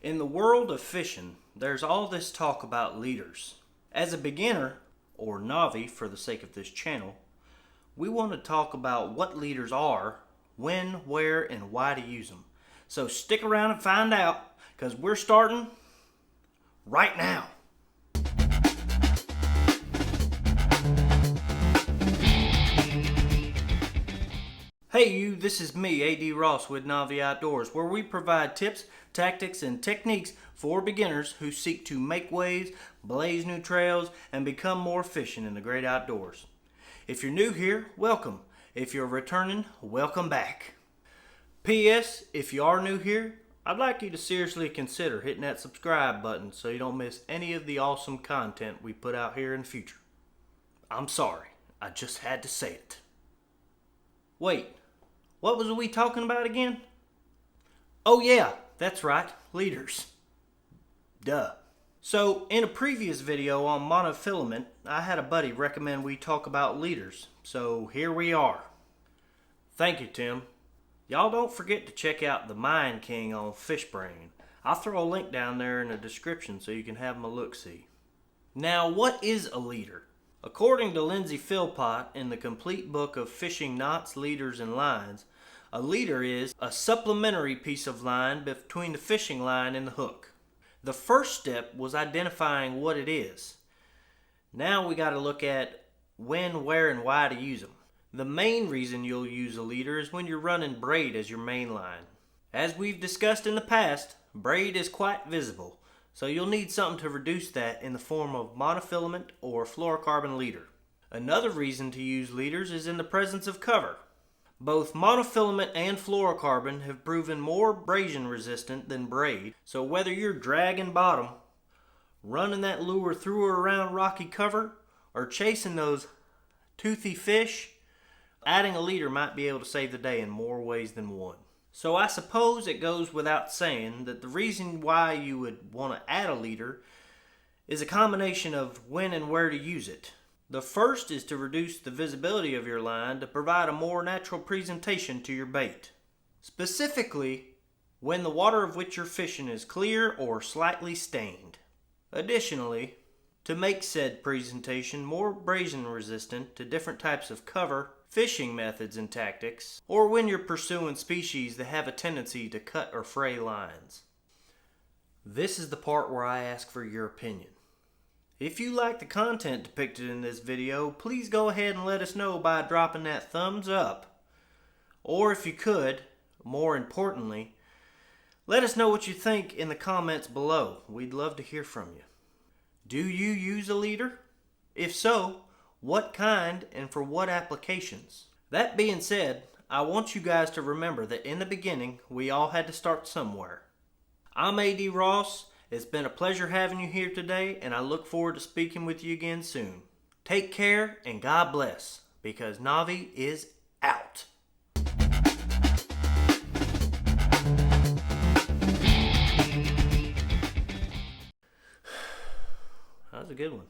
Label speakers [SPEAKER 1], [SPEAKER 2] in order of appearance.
[SPEAKER 1] In the world of fishing, there's all this talk about leaders. As a beginner, or Novi for the sake of this channel, we want to talk about what leaders are, when, where, and why to use them. So stick around and find out, because we're starting right now. Hey you, this is me, A.D. Ross with Novi Outdoors, where we provide tips, tactics, and techniques for beginners who seek to make waves, blaze new trails, and become more efficient in the great outdoors. If you're new here, welcome. If you're returning, welcome back. P.S. If you are new here, I'd like you to seriously consider hitting that subscribe button so you don't miss any of the awesome content we put out here in the future. I'm sorry, I just had to say it. Wait, what was we talking about again? Oh yeah, that's right, leaders. Duh. So, in a previous video on monofilament, I had a buddy recommend we talk about leaders. So, here we are. Thank you, Tim. Y'all don't forget to check out the Mind King on Fishbrain. I'll throw a link down there in the description so you can have them a look-see. Now, what is a leader? According to Lindsay Philpott in the complete book of Fishing Knots, Leaders, and Lines, a leader is a supplementary piece of line between the fishing line and the hook. The first step was identifying what it is. Now we got to look at when, where, and why to use them. The main reason you'll use a leader is when you're running braid as your main line. As we've discussed in the past, braid is quite visible, so you'll need something to reduce that in the form of monofilament or fluorocarbon leader. Another reason to use leaders is in the presence of cover. Both monofilament and fluorocarbon have proven more abrasion resistant than braid, so whether you're dragging bottom, running that lure through or around rocky cover, or chasing those toothy fish, adding a leader might be able to save the day in more ways than one. So I suppose it goes without saying that the reason why you would want to add a leader is a combination of when and where to use it. The first is to reduce the visibility of your line to provide a more natural presentation to your bait. Specifically, when the water of which you're fishing is clear or slightly stained. Additionally, to make said presentation more abrasion resistant to different types of cover, fishing methods and tactics, or when you're pursuing species that have a tendency to cut or fray lines. This is the part where I ask for your opinion. If you like the content depicted in this video, please go ahead and let us know by dropping that thumbs up. Or if you could, more importantly, let us know what you think in the comments below. We'd love to hear from you. Do you use a leader? If so, what kind and for what applications? That being said, I want you guys to remember that in the beginning, we all had to start somewhere. I'm A.D. Ross. It's been a pleasure having you here today, and I look forward to speaking with you again soon. Take care and God bless, because Novi is out. That was a good one.